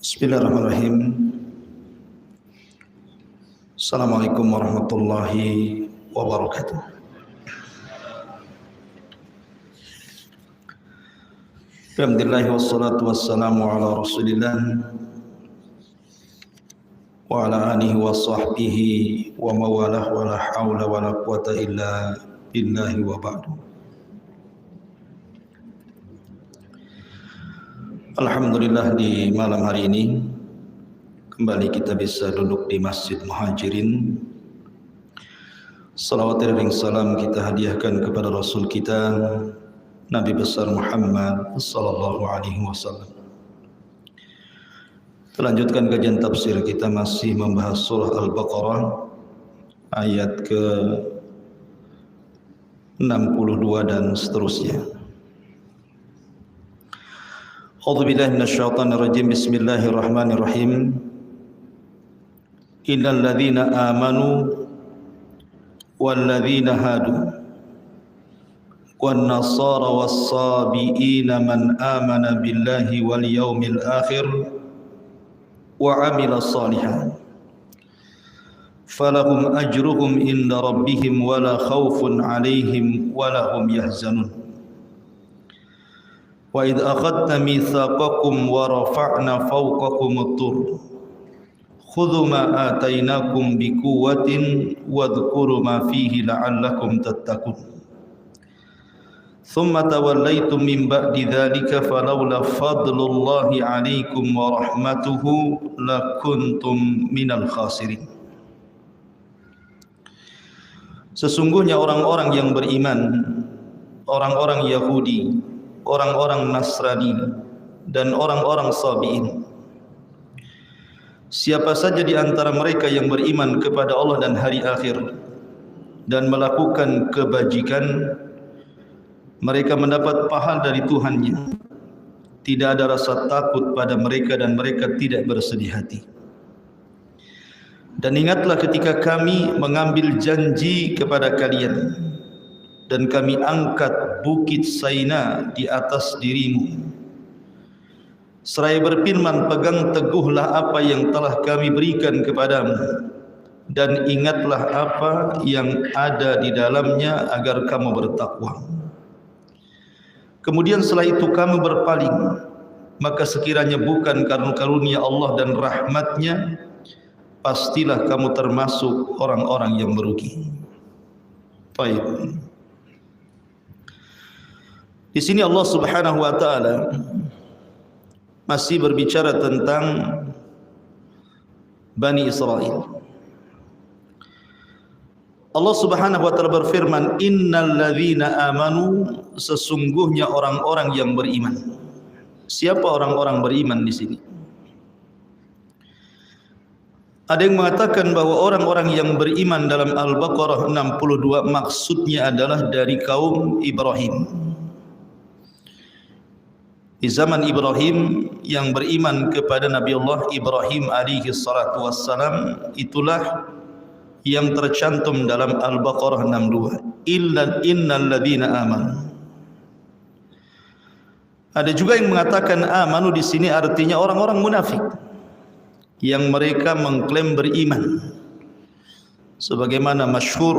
Bismillahirrahmanirrahim. Assalamualaikum warahmatullahi wabarakatuh. Alhamdulillah wassalatu wassalamu ala Rasulillah wa ala alihi wa sahbihi wa mawalah wa la hawla wa la quwata illa billahi wa ba'du. Alhamdulillah, di malam hari ini kembali kita bisa duduk di Masjid Muhajirin. Salawat dan salam kita hadiahkan kepada Rasul kita Nabi besar Muhammad sallallahu alaihi wasallam. Melanjutkan kajian tafsir kita masih membahas surah Al-Baqarah ayat ke 62 dan seterusnya. A'udzubillahi minasyaitonir rajim. Bismillahirrahmanirrahim. Innal ladzina amanu wal ladzina hadu wan nasara was sabiina man amana billahi wal yaumil akhir wa amila shalihan falahum ajruhum inda rabbihim wala khaufun alaihim wala hum yahzanun. Wa idh akhadna mitsaqakum wa rafa'na fawqakum at-tur khudhu ma atainakum biquwwatin wadhkuru ma fihi la'allakum tattaqun. Thumma tawallaytum min ba'di dhalika falawla fadlullahi 'alaikum wa rahmatuhu lakuntum minal khasirin. Sesungguhnya orang-orang yang beriman, orang-orang Yahudi, orang-orang Nasrani dan orang-orang Sabi'in, siapa saja di antara mereka yang beriman kepada Allah dan hari akhir dan melakukan kebajikan, mereka mendapat pahala dari Tuhannya. Tidak ada rasa takut pada mereka dan mereka tidak bersedih hati. Dan ingatlah ketika kami mengambil janji kepada kalian dan kami angkat bukit Saina di atas dirimu, seraya berfirman, pegang teguhlah apa yang telah kami berikan kepadamu dan ingatlah apa yang ada di dalamnya agar kamu bertakwa. Kemudian setelah itu kamu berpaling, maka sekiranya bukan karena karunia Allah dan rahmatnya, pastilah kamu termasuk orang-orang yang merugi. Baik. Di sini Allah Subhanahu wa taala masih berbicara tentang Bani Israel. Allah Subhanahu wa taala berfirman, innal ladzina amanu, sesungguhnya orang-orang yang beriman. Siapa orang-orang beriman di sini? Ada yang mengatakan bahwa orang-orang yang beriman dalam Al-Baqarah 62 maksudnya adalah dari kaum Ibrahim. Di zaman Ibrahim, yang beriman kepada Nabi Allah Ibrahim alaihi salatu wassalam, itulah yang tercantum dalam Al-Baqarah 62. Innal ladzina amanu. Ada juga yang mengatakan amanu di sini artinya orang-orang munafik yang mereka mengklaim beriman. Sebagaimana masyhur,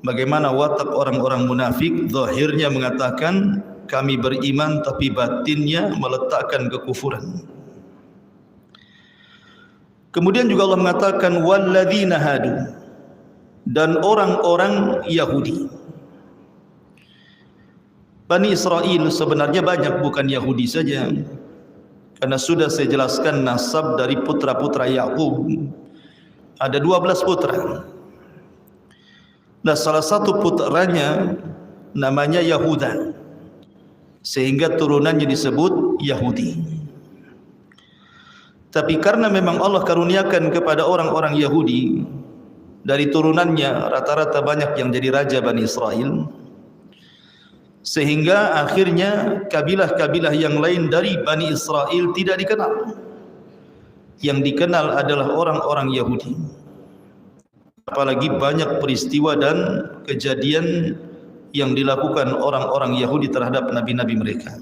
bagaimana watak orang-orang munafik, zahirnya mengatakan kami beriman tapi batinnya meletakkan kekufuran. Kemudian juga Allah mengatakan walladzina hadu, dan orang-orang Yahudi. Bani Israel sebenarnya banyak, bukan Yahudi saja. Karena sudah saya jelaskan nasab dari putra-putra Yakub. Ada 12 putra. Dan salah satu putranya namanya Yahuda, sehingga turunannya disebut Yahudi. Tapi karena memang Allah karuniakan kepada orang-orang Yahudi, dari turunannya rata-rata banyak yang jadi raja Bani Israel, sehingga akhirnya kabilah-kabilah yang lain dari Bani Israel tidak dikenal. Yang dikenal adalah orang-orang Yahudi. Apalagi banyak peristiwa dan kejadian yang dilakukan orang-orang Yahudi terhadap nabi-nabi mereka.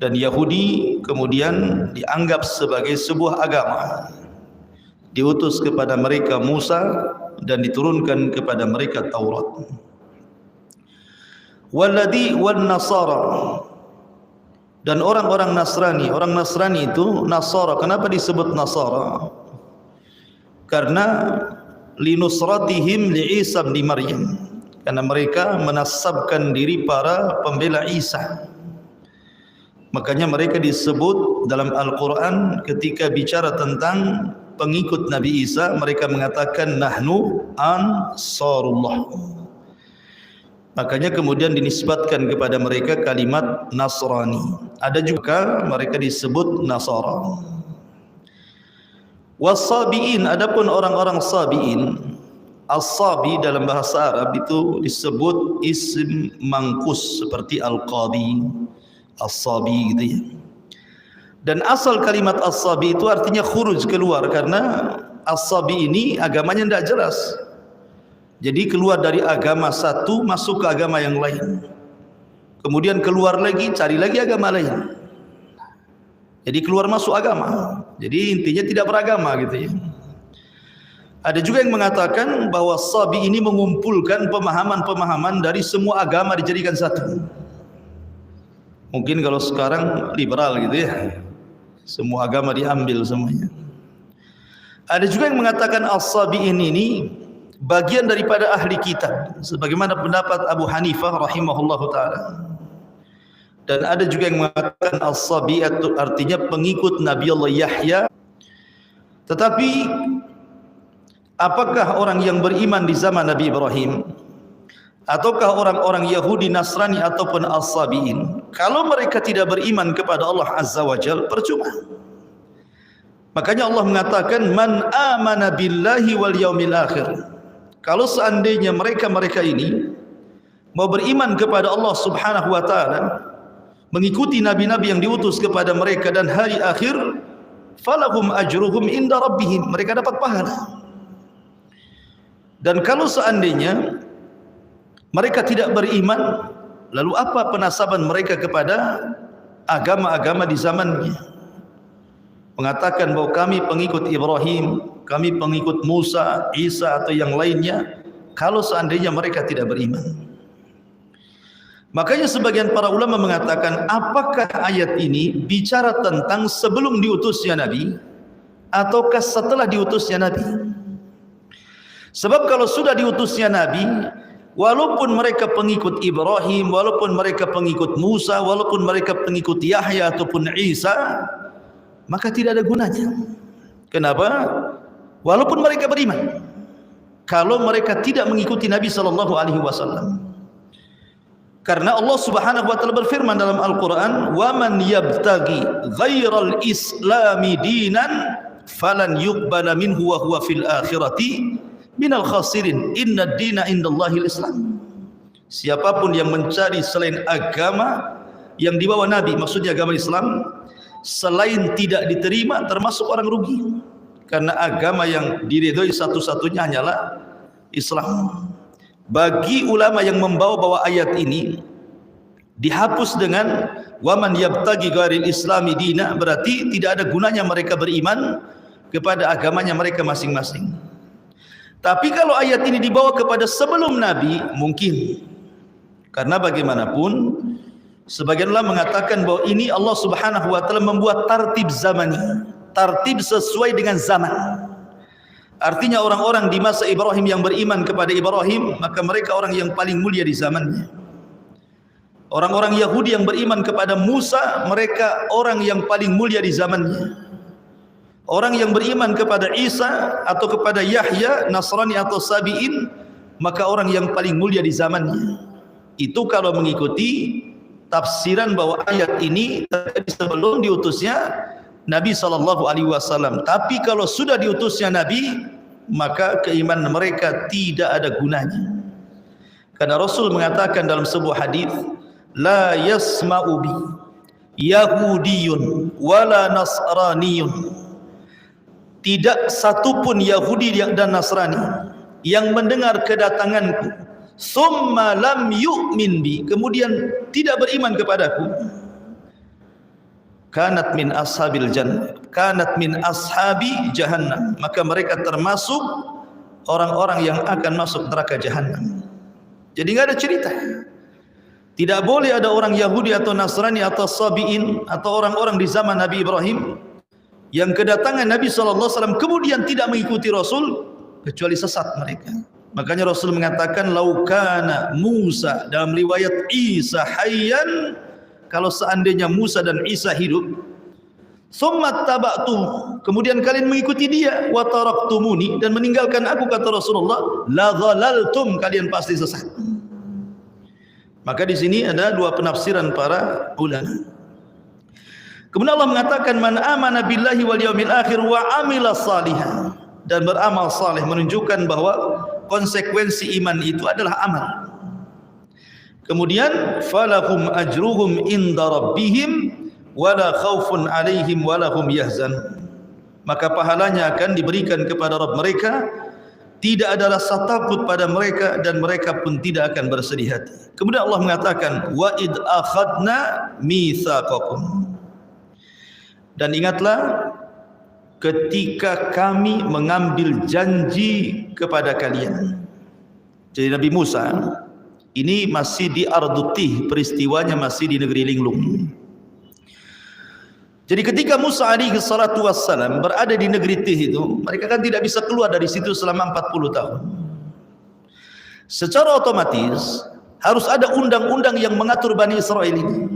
Dan Yahudi kemudian dianggap sebagai sebuah agama. Diutus kepada mereka Musa dan diturunkan kepada mereka Taurat. Walladhi wan nasara, dan orang-orang Nasrani. Orang Nasrani itu Nasara. Kenapa disebut Nasara? Karena linusratihim li Isa bin Maryam, karena mereka menasabkan diri para pembela Isa. Makanya mereka disebut dalam Al-Quran ketika bicara tentang pengikut Nabi Isa, mereka mengatakan nahnu ansarullah. Makanya kemudian dinisbatkan kepada mereka kalimat Nasrani. Ada juga mereka disebut Nasara. Was-sabiin, adapun orang-orang sabiin, as-sabi dalam bahasa Arab itu disebut isim mangkus seperti al-qadi, as-sabi gitu ya. Dan asal kalimat as-sabi itu artinya khuruj, keluar, karena as-sabi ini agamanya tidak jelas. Jadi keluar dari agama satu masuk ke agama yang lain. Kemudian keluar lagi, cari lagi agama lain. Jadi keluar masuk agama. Jadi intinya tidak beragama gitu ya. Ada juga yang mengatakan bahwa sabi ini mengumpulkan pemahaman-pemahaman dari semua agama dijadikan satu. Mungkin kalau sekarang liberal gitu ya. Semua agama diambil semuanya. Ada juga yang mengatakan as-sabi'in ini bagian daripada ahli kitab, sebagaimana pendapat Abu Hanifah rahimahullahu taala. Dan ada juga yang mengatakan as-sabi'atu artinya pengikut Nabi Allah Yahya. Tetapi apakah orang yang beriman di zaman Nabi Ibrahim ataukah orang-orang Yahudi, Nasrani ataupun as-sabi'in, kalau mereka tidak beriman kepada Allah Azza wa Jalla, percuma. Makanya Allah mengatakan man amana billahi wal yaumil akhir. Kalau seandainya mereka-mereka ini mau beriman kepada Allah Subhanahu wa taala, mengikuti nabi-nabi yang diutus kepada mereka dan hari akhir, falahum ajruhum inda rabbihim, mereka dapat pahala. Dan kalau seandainya mereka tidak beriman, lalu apa penasaban mereka kepada agama-agama di zamannya? Mengatakan bahwa kami pengikut Ibrahim, kami pengikut Musa, Isa atau yang lainnya, kalau seandainya mereka tidak beriman. Makanya sebagian para ulama mengatakan, apakah ayat ini bicara tentang sebelum diutusnya Nabi ataukah setelah diutusnya Nabi? Sebab kalau sudah diutusnya Nabi, walaupun mereka pengikut Ibrahim, walaupun mereka pengikut Musa, walaupun mereka pengikut Yahya ataupun Isa, maka tidak ada gunanya. Kenapa? Walaupun mereka beriman, kalau mereka tidak mengikuti Nabi sallallahu alaihi wasallam. Karena Allah Subhanahu wa taala berfirman dalam Al-Qur'an, "Wa man yabtaghi ghairal islami dinan falan yuqbala minhu wa huwa fil akhirati minal khasirin. Innad dina indallahil Islam." Siapapun yang mencari selain agama yang dibawa Nabi, maksudnya agama Islam, selain tidak diterima termasuk orang rugi. Karena agama yang diridhoi satu-satunya hanyalah Islam. Bagi ulama yang membawa ayat ini dihapus dengan waman yabtaghi ghairil islami dina, berarti tidak ada gunanya mereka beriman kepada agamanya mereka masing-masing. Tapi kalau ayat ini dibawa kepada sebelum Nabi, mungkin. Karena bagaimanapun sebagian ulama mengatakan bahwa ini Allah Subhanahu wa taala membuat tartib zamani, tartib sesuai dengan zaman. Artinya orang-orang di masa Ibrahim yang beriman kepada Ibrahim, maka mereka orang yang paling mulia di zamannya. Orang-orang Yahudi yang beriman kepada Musa, mereka orang yang paling mulia di zamannya. Orang yang beriman kepada Isa atau kepada Yahya, Nasrani atau Sabi'in, maka orang yang paling mulia di zamannya. Itu kalau mengikuti tafsiran bahwa ayat ini terjadi sebelum diutusnya Nabi sallallahu alaihi wasallam. Tapi kalau sudah diutusnya Nabi, maka keimanan mereka tidak ada gunanya. Karena Rasul mengatakan dalam sebuah hadis, la yasma'u bi yahudiyun wala nasraniyun. Tidak satupun Yahudi dan Nasrani yang mendengar kedatanganku summa lam yu'min bi, kemudian tidak beriman kepadaku, kanat min ashabil jannah, kanat min ashabi jahannam, maka mereka termasuk orang-orang yang akan masuk neraka jahannam. Jadi enggak ada cerita. Tidak boleh ada orang Yahudi atau Nasrani atau Sabi'in atau orang-orang di zaman Nabi Ibrahim yang kedatangan Nabi SAW kemudian tidak mengikuti Rasul kecuali sesat mereka. Makanya Rasul mengatakan laukana Musa, dalam riwayat Isa hayyan, kalau seandainya Musa dan Isa hidup, summa taba'tum, kemudian kalian mengikuti dia, wa taraktumuni, dan meninggalkan aku, kata Rasulullah, la dhalaltum, kalian pasti sesat. Maka di sini ada dua penafsiran para ulama. Kemudian Allah mengatakan man amana billahi wal yaumil akhir wa amila salihan, dan beramal saleh, menunjukkan bahwa konsekuensi iman itu adalah amal. Kemudian falahum ajruhum inda rabbihim wala khaufun alaihim wala hum yahzan, maka pahalanya akan diberikan kepada Rabb mereka, tidak ada rasa takut pada mereka dan mereka pun tidak akan bersedih hati. Kemudian Allah mengatakan wa id akhadna mitsaqakum, dan ingatlah ketika kami mengambil janji kepada kalian. Jadi Nabi Musa ini masih di Ardutih, peristiwanya masih di negeri Linglung. Jadi ketika Musa alaihi salatu wassalam berada di negeri Tih itu, mereka kan tidak bisa keluar dari situ selama 40 tahun. Secara otomatis harus ada undang-undang yang mengatur Bani Israel ini.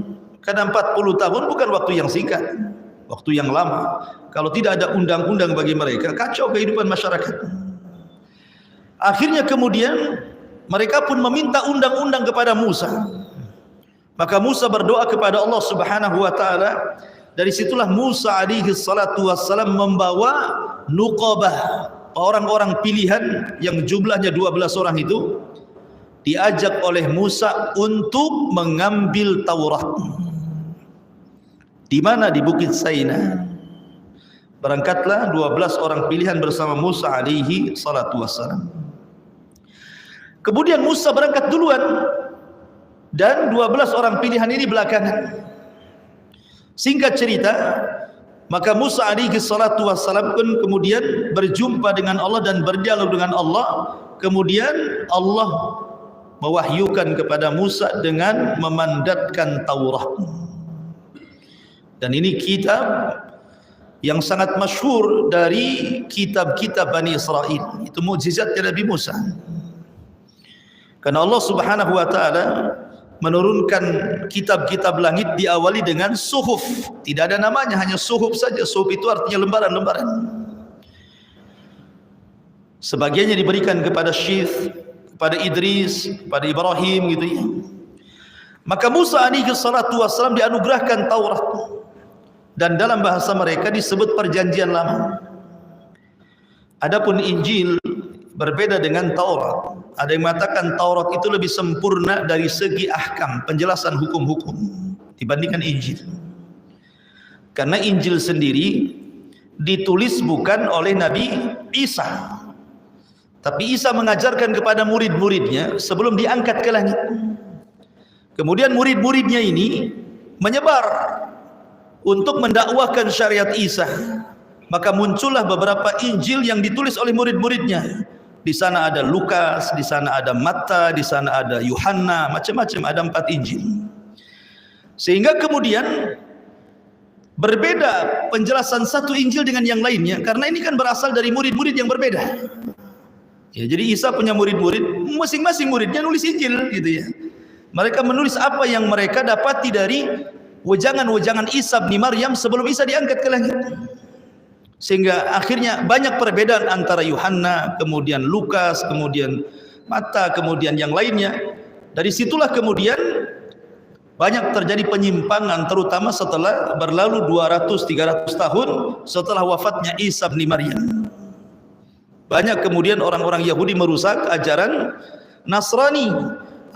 Karena 40 tahun bukan waktu yang singkat, waktu yang lama. Kalau tidak ada undang-undang bagi mereka, kacau kehidupan masyarakat. Akhirnya kemudian mereka pun meminta undang-undang kepada Musa. Maka Musa berdoa kepada Allah Subhanahu wa taala. Dari situlah Musa alaihi salatu wassalam membawa nuqabah, orang-orang pilihan yang jumlahnya 12 orang itu, diajak oleh Musa untuk mengambil Taurat. Di mana? Di Bukit Saina. Berangkatlah 12 orang pilihan bersama Musa alaihi salatu wassalam. Kemudian Musa berangkat duluan dan 12 orang pilihan ini belakangan. Singkat cerita, maka Musa alaihi salatu wassalam pun kemudian berjumpa dengan Allah dan berdialog dengan Allah. Kemudian Allah mewahyukan kepada Musa dengan memandatkan Taurat. Dan ini kitab yang sangat masyhur dari kitab-kitab Bani Israel. Itu mukjizatnya Nabi Musa. Karena Allah Subhanahu wa taala menurunkan kitab-kitab langit diawali dengan suhuf. Tidak ada namanya, hanya suhuf saja. Suhuf itu artinya lembaran-lembaran. Sebagiannya diberikan kepada Syith, kepada Idris, kepada Ibrahim gitu ya. Maka Musa alaihi salatu wassalam dianugerahkan Taurat. Dan dalam bahasa mereka disebut perjanjian lama. Adapun Injil berbeda dengan Taurat. Ada yang mengatakan Taurat itu lebih sempurna dari segi ahkam, penjelasan hukum-hukum dibandingkan Injil. Karena Injil sendiri ditulis bukan oleh Nabi Isa, tapi Isa mengajarkan kepada murid-muridnya sebelum diangkat ke langit. Kemudian murid-muridnya ini menyebar untuk mendakwahkan syariat Isa. Maka muncullah beberapa Injil yang ditulis oleh murid-muridnya. Di sana ada Lukas, di sana ada Matta, di sana ada Yohanna, macam-macam, ada 4 Injil. Sehingga kemudian berbeda penjelasan satu Injil dengan yang lainnya, karena ini kan berasal dari murid-murid yang berbeda. Ya, jadi Isa punya murid-murid, masing-masing muridnya nulis Injil gitu ya. Mereka menulis apa yang mereka dapati dari wejangan-wejangan Isa bin Maryam sebelum Isa diangkat ke langit. Sehingga akhirnya banyak perbedaan antara Yohanna, kemudian Lukas, kemudian Matta, kemudian yang lainnya. Dari situlah kemudian banyak terjadi penyimpangan, terutama setelah berlalu 200-300 tahun setelah wafatnya Isa bin Maryam. Banyak kemudian orang-orang Yahudi merusak ajaran Nasrani.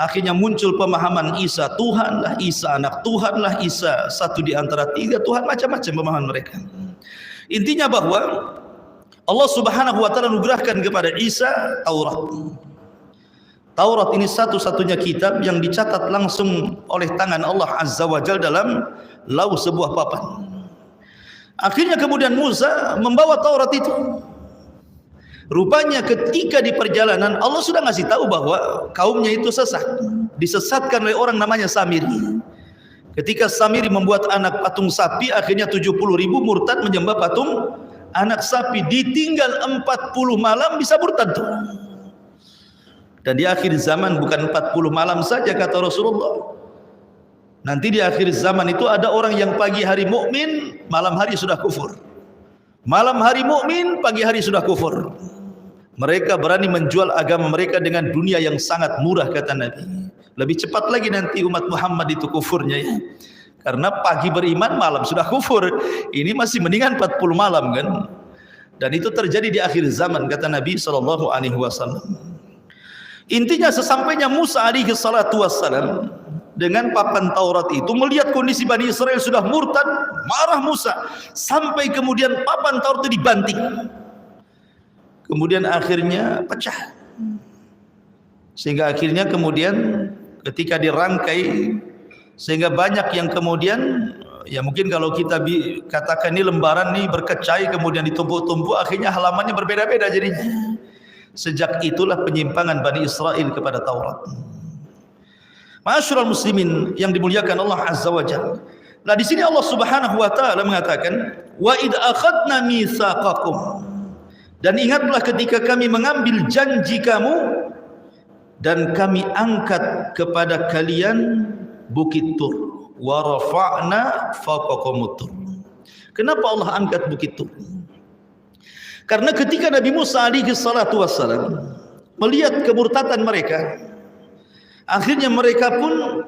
Akhirnya muncul pemahaman Isa Tuhan lah, Isa anak Tuhan lah, Isa satu di antara 3 Tuhan, macam-macam pemahaman mereka. Intinya bahwa Allah Subhanahu wa taala anugerahkan kepada Isa Taurat. Taurat ini satu-satunya kitab yang dicatat langsung oleh tangan Allah Azza wa Jalla dalam lau sebuah papan. Akhirnya kemudian Musa membawa Taurat itu. Rupanya ketika di perjalanan Allah sudah ngasih tahu bahwa kaumnya itu sesat, disesatkan oleh orang namanya Samiri. Ketika Samiri membuat anak patung sapi, akhirnya 70.000 murtad menyembah patung anak sapi. Ditinggal 40 malam bisa murtad tuh. Dan di akhir zaman bukan 40 malam saja kata Rasulullah. Nanti di akhir zaman itu ada orang yang pagi hari mukmin, malam hari sudah kufur. Malam hari mukmin, pagi hari sudah kufur. Mereka berani menjual agama mereka dengan dunia yang sangat murah kata Nabi. Lebih cepat lagi nanti umat Muhammad itu kufurnya ya. Karena pagi beriman, malam sudah kufur. Ini masih mendingan 40 malam kan. Dan itu terjadi di akhir zaman kata Nabi SAW. Intinya sesampainya Musa alaihi salatu wassalam dengan papan Taurat itu melihat kondisi Bani Israel sudah murtad, marah Musa. Sampai kemudian papan Taurat itu dibanting. Kemudian akhirnya pecah. Sehingga akhirnya kemudian ketika dirangkai, sehingga banyak yang kemudian, ya mungkin kalau kita katakan ini lembaran nih berkecai kemudian ditumpuk-tumpuk, akhirnya halamannya berbeda-beda jadinya. Sejak itulah penyimpangan Bani Israel kepada Taurat. Ma'asyiral muslimin yang dimuliakan Allah Azza wa Jalla. Nah di sini Allah Subhanahu wa taala mengatakan, "Wa id akhadna mitsaqakum." Dan ingatlah ketika kami mengambil janji kamu dan kami angkat kepada kalian Bukit Tur. Wa rafa'na fawqakumut Tur. Kenapa Allah angkat Bukit Tur? Karena ketika Nabi Musa alaihi salatu wassalam melihat kemurtadan mereka, akhirnya mereka pun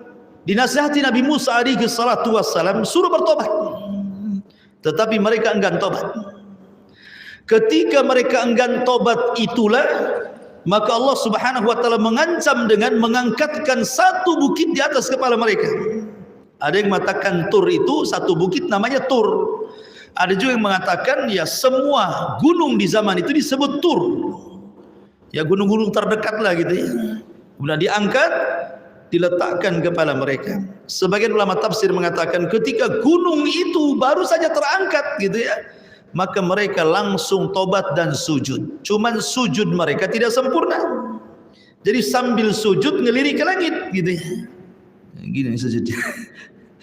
dinasihati Nabi Musa alaihi salatu wassalam suruh bertobat. Tetapi mereka enggan tobat. Ketika mereka enggan tobat itulah maka Allah Subhanahu wa taala mengancam dengan mengangkatkan satu bukit di atas kepala mereka. Ada yang mengatakan Tur itu satu bukit namanya Tur. Ada juga yang mengatakan ya semua gunung di zaman itu disebut Tur. Ya gunung-gunung terdekat lah gitu ya. Kemudian diangkat, diletakkan kepala mereka. Sebagian ulama tafsir mengatakan ketika gunung itu baru saja terangkat gitu ya, maka mereka langsung tobat dan sujud. Cuman sujud mereka tidak sempurna. Jadi sambil sujud ngelirik ke langit gitu ya. Gini sujudnya.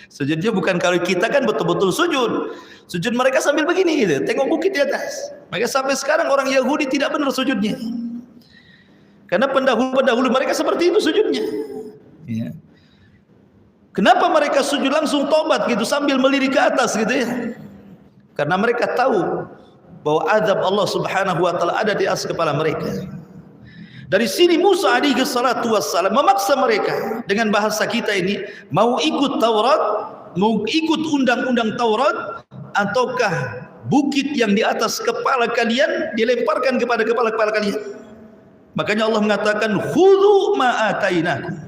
Sujudnya bukan kalau kita kan betul-betul sujud. Sujud mereka sambil begini gitu, tengok bukit di atas. Maka sampai sekarang orang Yahudi tidak benar sujudnya. Karena pendahulu-pendahulu mereka seperti itu sujudnya. Ya. Kenapa mereka sujud langsung tobat gitu sambil melirik ke atas gitu ya? Karena mereka tahu bahwa azab Allah Subhanahu wa taala ada di atas kepala mereka. Dari sini Musa alaihi salatu wassalam memaksa mereka dengan bahasa kita ini mau ikut Taurat, mau ikut undang-undang Taurat ataukah bukit yang di atas kepala kalian dilemparkan kepada kepala-kepala kalian. Makanya Allah mengatakan khudhu ma atainakum.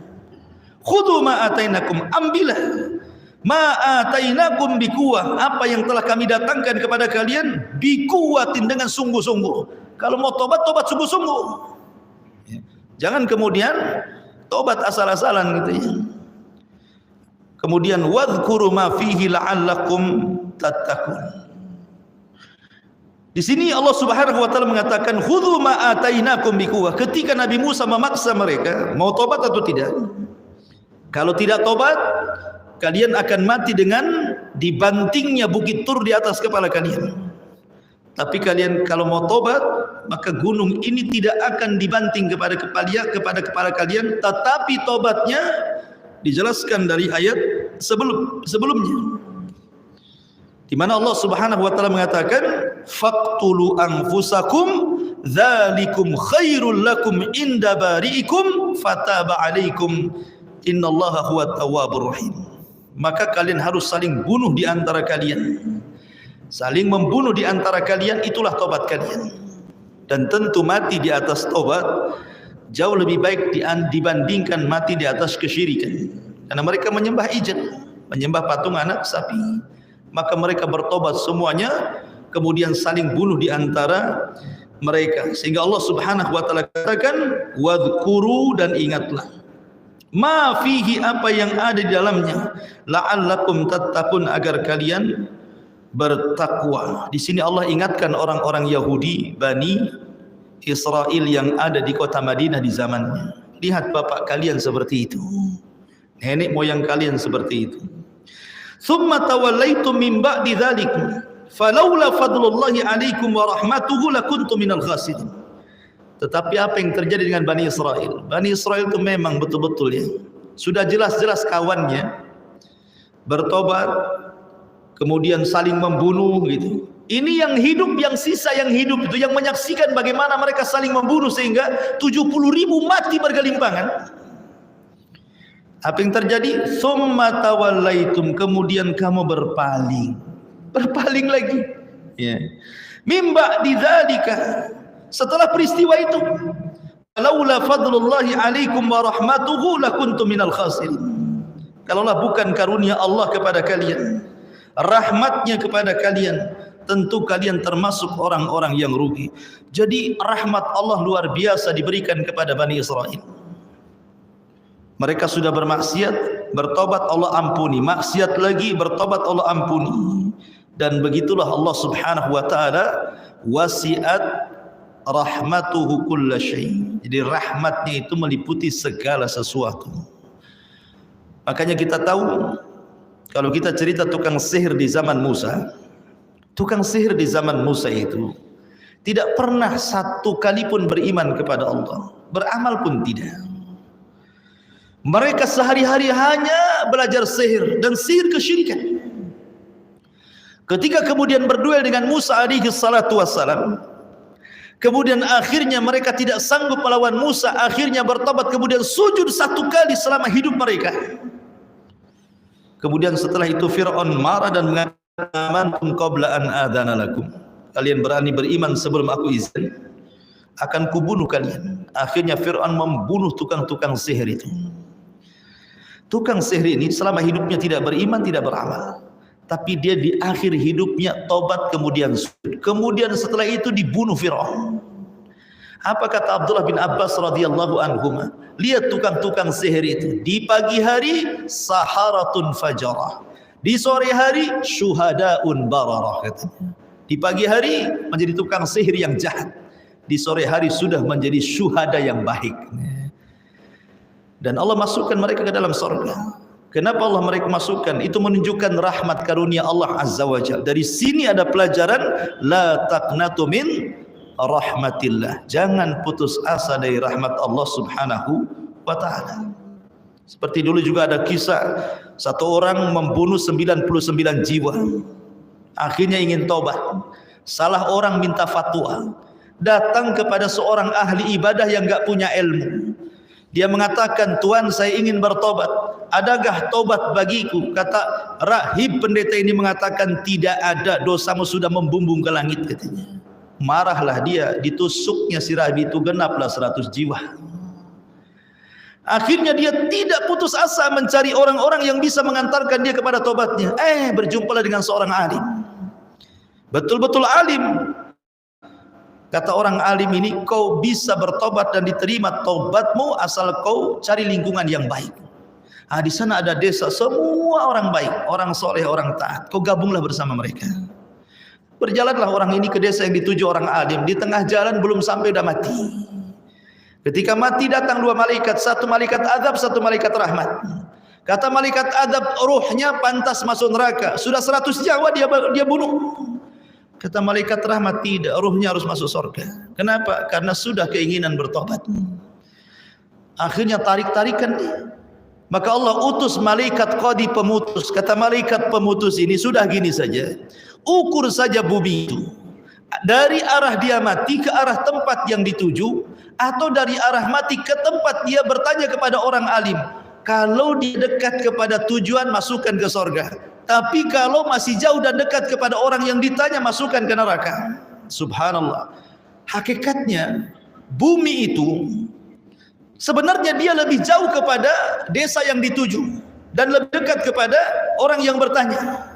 Khudhu ma atainakum, ambillah ma atainakum biquwah, apa yang telah kami datangkan kepada kalian biquwatin, dengan sungguh-sungguh. Kalau mau tobat, tobat sungguh-sungguh. Jangan kemudian tobat asal-asalan gitu ya. Kemudian wadhkuru ma fihi la'allakum tattaqun. Di sini Allah Subhanahu wa taala mengatakan khudhu ma atainakum biquwah. Ketika Nabi Musa memaksa mereka mau tobat atau tidak. Kalau tidak tobat, kalian akan mati dengan dibantingnya bukit Tur di atas kepala kalian. Tapi kalian kalau mau tobat, maka gunung ini tidak akan dibanting kepada kepala kalian, tetapi tobatnya dijelaskan dari ayat sebelumnya. Di mana Allah Subhanahu wa taala mengatakan faqtulu anfusakum dzalikum khairul lakum inda bari'ikum fataba 'alaikum innallaha huwat tawwabur rahim. Maka kalian harus saling bunuh di antara kalian. Saling membunuh di antara kalian itulah tobat kalian. Dan tentu mati di atas tobat jauh lebih baik dibandingkan mati di atas kesyirikan. Karena mereka menyembah ijen, menyembah patung anak sapi. Maka mereka bertobat semuanya, kemudian saling bunuh di antara mereka. Sehingga Allah Subhanahu wa taala katakan wadhkuru, dan ingatlah. ma fihi, apa yang ada di dalamnya, la'allakum tattaqun, agar kalian bertakwa. Di sini Allah ingatkan orang-orang Yahudi Bani Israel yang ada di kota Madinah di zamannya. Lihat bapak kalian seperti itu, nenek moyang kalian seperti itu. Thumma tawallaitum min ba'di dzalik falaula fadlullahi 'alaikum wa rahmatuhu lakuntum minal khasirin. Tetapi apa yang terjadi dengan Bani Israel? Bani Israel itu memang betul-betul ya, sudah jelas-jelas kawannya bertobat, kemudian saling membunuh gitu. Ini yang hidup, yang sisa yang hidup itu yang menyaksikan bagaimana mereka saling membunuh sehingga 70.000 mati bergelimpangan. Apa yang terjadi? Summa tawallaitum, kemudian kamu berpaling lagi. Ya. Mim ba'di dzalika, setelah peristiwa itu, laula fadlullahi 'alaikum wa rahmatuhu lakuntum minal khasirin. Kalaulah bukan karunia Allah kepada kalian, rahmatnya kepada kalian, tentu kalian termasuk orang-orang yang rugi. Jadi rahmat Allah luar biasa diberikan kepada Bani Israel. Mereka sudah bermaksiat, bertobat Allah ampuni, maksiat lagi, bertobat Allah ampuni. Dan begitulah Allah Subhanahu wa taala, wasi'at rahmatuhu kulla syai'. Jadi rahmatnya itu meliputi segala sesuatu. Makanya kita tahu, kalau kita cerita tukang sihir di zaman Musa, tukang sihir di zaman Musa itu tidak pernah satu kali pun beriman kepada Allah, beramal pun tidak. Mereka sehari-hari hanya belajar sihir dan sihir kesyirikan. Ketika kemudian berduel dengan Musa alaihi salatu wassalam, kemudian akhirnya mereka tidak sanggup melawan Musa, akhirnya bertobat, kemudian sujud 1 kali selama hidup mereka. Kemudian setelah itu Fir'aun marah dan mengatakan, amantum qabla an adana lakum, kalian berani beriman sebelum aku izin, akan kubunuh kalian. Akhirnya Fir'aun membunuh tukang-tukang sihir itu. Tukang sihir ini selama hidupnya tidak beriman, tidak beramal, tapi dia di akhir hidupnya tobat, kemudian sujud. Kemudian setelah itu dibunuh Fir'aun. Apa kata Abdullah bin Abbas radhiyallahu anhuma? Lihat tukang-tukang sihir itu, di pagi hari saharatun fajarah, di sore hari syuhadaun bararah katanya. Di pagi hari menjadi tukang sihir yang jahat, di sore hari sudah menjadi syuhada yang baik. Dan Allah masukkan mereka ke dalam surga. Kenapa Allah mereka masukkan? Itu menunjukkan rahmat karunia Allah Azza wa Jalla. Dari sini ada pelajaran, la taqnatu min rahmatillah. Jangan putus asa dari rahmat Allah Subhanahu wa taala. Seperti dulu juga ada kisah satu orang membunuh 99 jiwa. Akhirnya ingin tobat. Salah orang minta fatwa. Datang kepada seorang ahli ibadah yang enggak punya ilmu. Dia mengatakan, Tuan, saya ingin bertobat, adakah tobat bagiku? Kata rahib pendeta ini mengatakan, tidak ada, dosamu sudah membumbung ke langit katanya. Marahlah dia, ditusuknya si rahib itu, genaplah 100 jiwa. Akhirnya dia tidak putus asa mencari orang-orang yang bisa mengantarkan dia kepada tobatnya. Berjumpalah dengan seorang alim, betul-betul alim. Kata orang alim ini, kau bisa bertobat dan diterima tobatmu asal kau cari lingkungan yang baik. Di sana ada desa, semua orang baik, orang soleh, orang taat. Kau gabunglah bersama mereka. Berjalanlah orang ini ke desa yang dituju orang alim. Di tengah jalan belum sampai dah mati. Ketika mati datang 2 malaikat, satu malaikat azab, satu malaikat rahmat. Kata malaikat azab, ruhnya pantas masuk neraka. Sudah 100 nyawa dia bunuh. Kata malaikat rahmat, tidak, ruhnya harus masuk surga. Kenapa? Karena sudah keinginan bertobat. Akhirnya tarik-tarikan dia. Maka Allah utus malaikat qadi pemutus. Kata malaikat pemutus ini, sudah gini saja, ukur saja bumi itu dari arah dia mati ke arah tempat yang dituju, atau dari arah mati ke tempat dia bertanya kepada orang alim. Kalau dia dekat kepada tujuan, masukkan ke surga. Tapi kalau masih jauh dan dekat kepada orang yang ditanya, masukkan ke neraka. Subhanallah. Hakikatnya bumi itu sebenarnya dia lebih jauh kepada desa yang dituju dan lebih dekat kepada orang yang bertanya.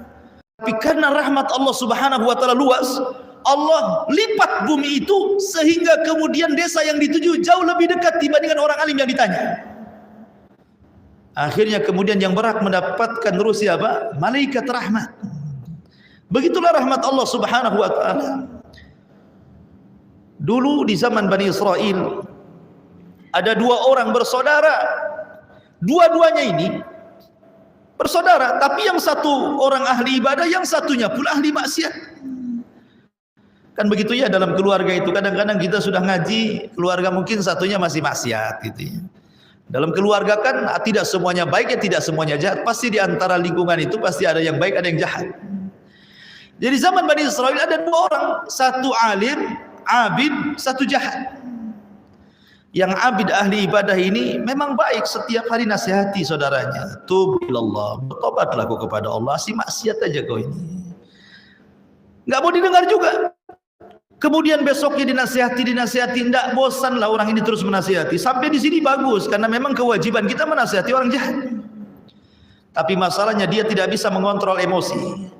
Tapi karena rahmat Allah Subhanahu wa taala luas, Allah lipat bumi itu sehingga kemudian desa yang dituju jauh lebih dekat dibandingkan orang alim yang ditanya. Akhirnya kemudian yang berhak mendapatkan terus siapa? Malaikat rahmat. Begitulah rahmat Allah Subhanahu wa taala. Dulu di zaman Bani Israel ada dua orang bersaudara. Dua-duanya ini bersaudara, tapi yang satu orang ahli ibadah, yang satunya pula ahli maksiat. Kan begitu ya dalam keluarga itu. Kadang-kadang kita sudah ngaji, keluarga mungkin satunya masih maksiat gitu ya. Dalam keluarga kan tidak semuanya baik ya, tidak semuanya jahat. Pasti di antara lingkungan itu pasti ada yang baik, ada yang jahat. Jadi zaman Bani Israel ada dua orang, satu alim, abid, satu jahat. Yang abid ahli ibadah ini memang baik, setiap hari nasihati saudaranya. Tub ilallah, bertobatlah kau kepada Allah, si maksiat aja kau ini. Enggak mau didengar juga. Kemudian besoknya dinasihati, tidak bosanlah orang ini terus menasihati. Sampai di sini bagus, karena memang kewajiban kita menasihati orang jahat. Tapi masalahnya dia tidak bisa mengontrol emosi.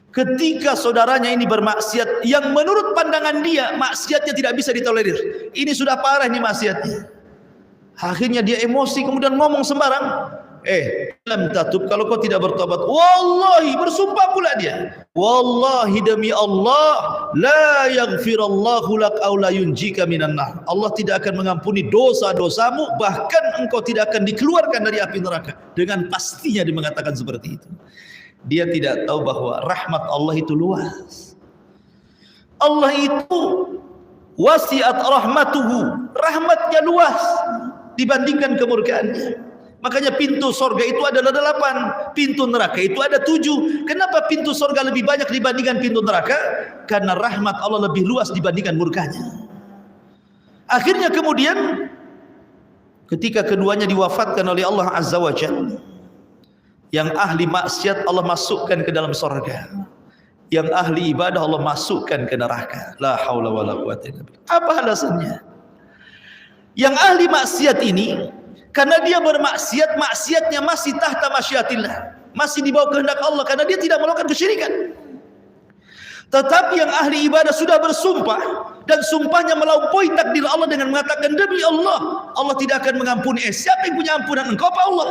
Ketika saudaranya ini bermaksiat, yang menurut pandangan dia maksiatnya tidak bisa ditolerir. Ini sudah parah ini maksiatnya. Akhirnya dia emosi, kemudian ngomong sembarang. Lam tatub, kalau kau tidak bertobat, wallahi, bersumpah pula dia, wallahi demi Allah, la yaghfirallahu lak aw la yunjika minan nar. Allah tidak akan mengampuni dosa-dosamu, bahkan engkau tidak akan dikeluarkan dari api neraka. Dengan pastinya dia mengatakan seperti itu. Dia tidak tahu bahwa rahmat Allah itu luas. Allah itu wasi'at rahmatuhu, rahmatnya luas dibandingkan kemurkaannya. Makanya pintu sorga itu adalah 8, pintu neraka itu ada 7. Kenapa pintu sorga lebih banyak dibandingkan pintu neraka? Karena rahmat Allah lebih luas dibandingkan murkanya. Akhirnya kemudian ketika keduanya diwafatkan oleh Allah Azza wa Jalla, yang ahli maksiat Allah masukkan ke dalam sorga, yang ahli ibadah Allah masukkan ke neraka. La haula wala quwwata illa billah. Apa alasannya? Yang ahli maksiat ini, karena dia bermaksiat, maksiatnya masih tahta masyiatillah, masih di bawah kehendak Allah, karena dia tidak melakukan kesyirikan. Tetapi yang ahli ibadah sudah bersumpah, dan sumpahnya melampaui takdir Allah dengan mengatakan, demi Allah, Allah tidak akan mengampuni. Siapa yang punya ampunan? Engkau apa Allah?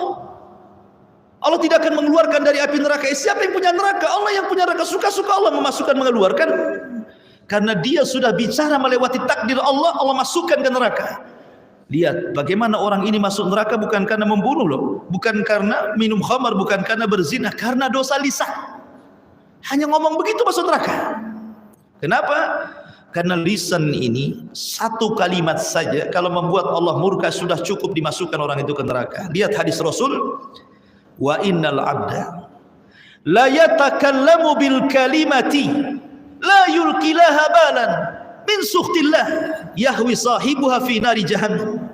Allah tidak akan mengeluarkan dari api neraka. Siapa yang punya neraka? Allah yang punya neraka. Suka-suka Allah memasukkan, mengeluarkan. Karena dia sudah bicara melewati takdir Allah, Allah masukkan ke neraka. Lihat bagaimana orang ini masuk neraka bukan karena membunuh loh, bukan karena minum khamar, bukan karena berzina, karena dosa lisan. Hanya ngomong begitu masuk neraka. Kenapa? Karena lisan ini satu kalimat saja kalau membuat Allah murka sudah cukup dimasukkan orang itu ke neraka. Lihat hadis Rasul, wa innal abda la yatakallamu bil kalimati la yulqilaha balan min sukhtillah yahwi sahibuha fi nari jahannam.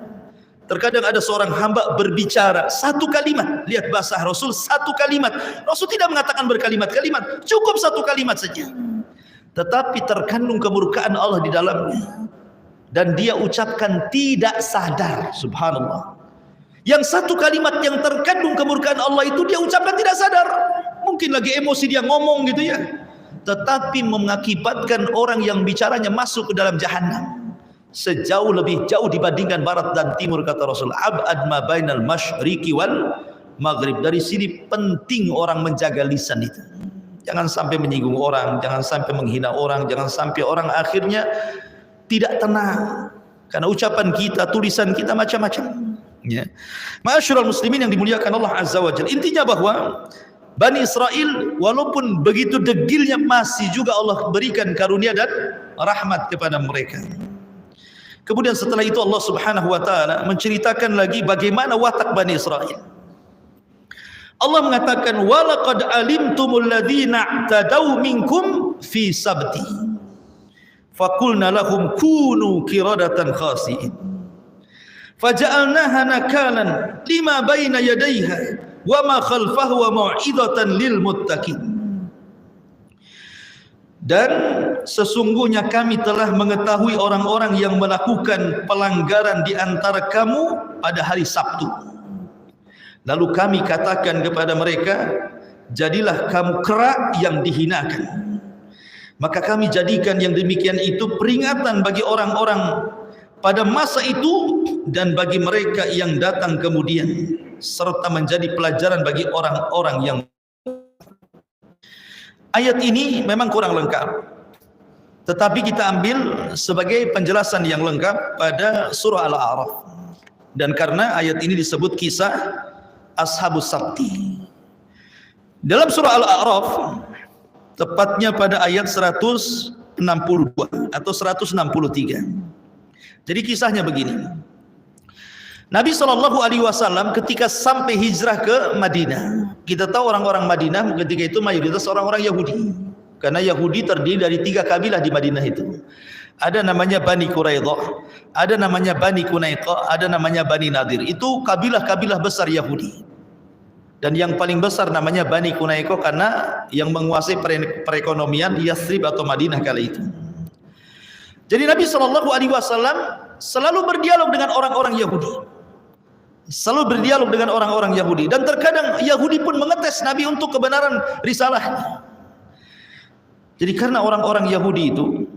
Terkadang ada seorang hamba berbicara satu kalimat. Lihat bahasa Rasul, satu kalimat. Rasul tidak mengatakan berkalimat-kalimat, cukup satu kalimat saja. Tetapi terkandung kemurkaan Allah di dalamnya, dan dia ucapkan tidak sadar. Subhanallah. Yang satu kalimat yang terkandung kemurkaan Allah itu dia ucapkan tidak sadar. Mungkin lagi emosi dia ngomong gitu ya, tetapi mengakibatkan orang yang bicaranya masuk ke dalam jahanam sejauh lebih jauh dibandingkan barat dan timur, kata Rasul. Ab'ad ma bainal masyriqi wal maghrib. Dari sini penting orang menjaga lisan itu. Jangan sampai menyinggung orang, jangan sampai menghina orang, jangan sampai orang akhirnya tidak tenang karena ucapan kita, tulisan kita macam-macam. Ya. Ma'asyiral muslimin yang dimuliakan Allah Azza wa Jalla. Intinya bahwa Bani Israel walaupun begitu degilnya masih juga Allah berikan karunia dan rahmat kepada mereka. Kemudian setelah itu Allah Subhanahu wa taala menceritakan lagi bagaimana watak Bani Israel. Allah mengatakan, walaqad alimtumul ladzina i'tadaw minkum fi sabti faqulna lahum kunu qiradatan khasi'in faja'alnaha nakalan lima baina yadayha wa ma khalfahu wa mau'izatan lil muttaqin. Dan sesungguhnya kami telah mengetahui orang-orang yang melakukan pelanggaran di antara kamu pada hari Sabtu. Lalu kami katakan kepada mereka, jadilah kamu kera yang dihinakan. Maka kami jadikan yang demikian itu peringatan bagi orang-orang pada masa itu dan bagi mereka yang datang kemudian, serta menjadi pelajaran bagi orang-orang yang. Ayat ini memang kurang lengkap, tetapi kita ambil sebagai penjelasan yang lengkap pada surah Al-A'raf. Dan karena ayat ini disebut kisah Ashabus Sabti. Dalam surah Al-A'raf, tepatnya pada ayat 162 atau 163. Jadi kisahnya begini. Nabi SAW ketika sampai hijrah ke Madinah, kita tahu orang-orang Madinah ketika itu mayoritas orang-orang Yahudi, karena Yahudi terdiri dari 3 kabilah di Madinah itu. Ada namanya Bani Quraidah, ada namanya Bani Qunaiqah, ada namanya Bani Nadir. Itu kabilah-kabilah besar Yahudi. Dan yang paling besar namanya Bani Qunaiqah karena yang menguasai perekonomian Yathrib atau Madinah kala itu. Jadi Nabi SAW selalu berdialog dengan orang-orang Yahudi. Selalu berdialog dengan orang-orang Yahudi. Dan terkadang Yahudi pun mengetes Nabi untuk kebenaran risalahnya. Jadi karena orang-orang Yahudi itu,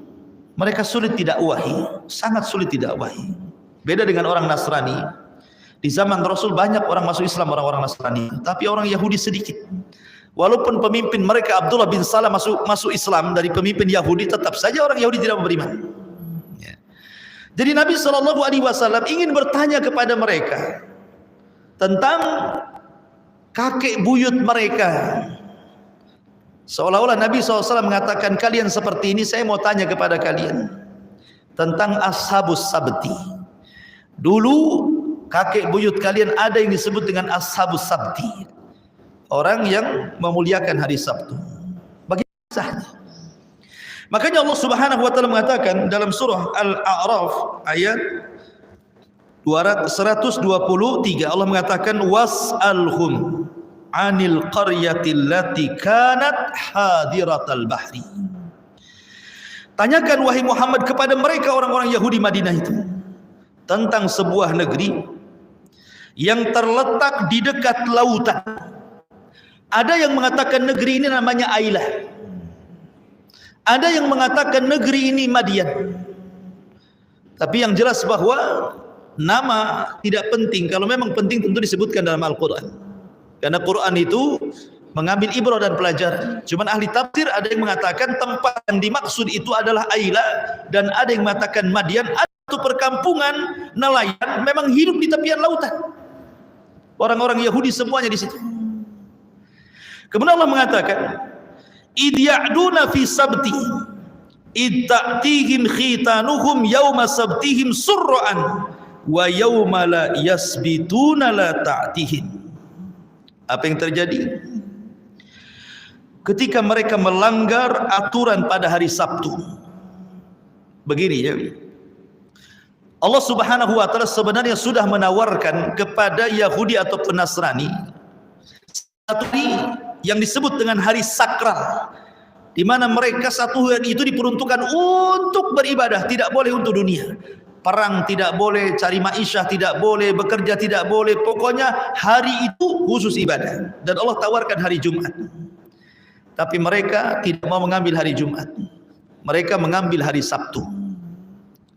mereka sulit didakwahi, sangat sulit didakwahi. Beda dengan orang Nasrani. Di zaman Rasul banyak orang masuk Islam, orang-orang Nasrani, tapi orang Yahudi sedikit. Walaupun pemimpin mereka Abdullah bin Salam masuk Islam dari pemimpin Yahudi, tetap saja orang Yahudi tidak beriman. Ya. Jadi Nabi SAW ingin bertanya kepada mereka tentang kakek buyut mereka. Seolah-olah Nabi SAW mengatakan, kalian seperti ini, saya mau tanya kepada kalian tentang Ashabus Sabti. Dulu kakek buyut kalian ada yang disebut dengan Ashabus Sabti, orang yang memuliakan hari Sabtu. Bagaimana? Makanya Allah Subhanahu wa taala mengatakan dalam surah Al-A'raf ayat 123, Allah mengatakan was'alhum 'anil qaryati allati kanat hadiratal bahri. Tanyakan wahai Muhammad kepada mereka orang-orang Yahudi Madinah itu tentang sebuah negeri yang terletak di dekat lautan. Ada yang mengatakan negeri ini namanya Ailah. Ada yang mengatakan negeri ini Madian. Tapi yang jelas bahwa nama tidak penting. Kalau memang penting tentu disebutkan dalam Al-Quran. Karena Quran itu mengambil ibrah dan pelajaran. Cuman ahli tafsir ada yang mengatakan tempat yang dimaksud itu adalah Ailah, dan ada yang mengatakan Madian. Itu perkampungan nelayan memang hidup di tepian lautan. Orang-orang Yahudi semuanya di situ. Kemudian Allah mengatakan, "Id ya'duna fi sabti, id ta'tihim khitanuhum yawma sabtihim surran, wa yawma la yasbituna la ta'tihim." Apa yang terjadi? Ketika mereka melanggar aturan pada hari Sabtu. Begini ya. Allah Subhanahu wa taala sebenarnya sudah menawarkan kepada Yahudi atau Nasrani satu hari yang disebut dengan hari sakral, di mana mereka satu hari itu diperuntukkan untuk beribadah, tidak boleh untuk dunia. Perang tidak boleh, cari ma'isyah tidak boleh, bekerja tidak boleh, pokoknya hari itu khusus ibadah. Dan Allah tawarkan hari Jumat. Tapi mereka tidak mau mengambil hari Jumat. Mereka mengambil hari Sabtu.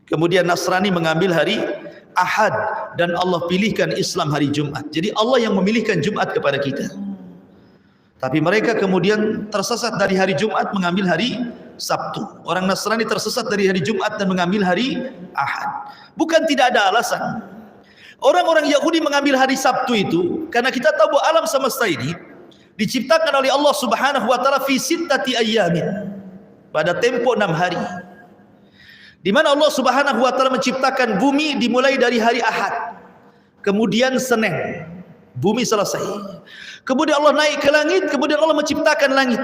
Kemudian Nasrani mengambil hari Ahad, dan Allah pilihkan Islam hari Jumat. Jadi Allah yang memilihkan Jumat kepada kita. Tapi mereka kemudian tersesat dari hari Jumat mengambil hari Sabtu. Orang Nasrani tersesat dari hari Jumat dan mengambil hari Ahad. Bukan tidak ada alasan. Orang-orang Yahudi mengambil hari Sabtu itu karena kita tahu bahwa alam semesta ini diciptakan oleh Allah Subhanahu wa taala fi sittati ayyamin, pada tempo 6 hari. Di mana Allah Subhanahu wa taala menciptakan bumi dimulai dari hari Ahad. Kemudian Senin, bumi selesai. Kemudian Allah naik ke langit, kemudian Allah menciptakan langit.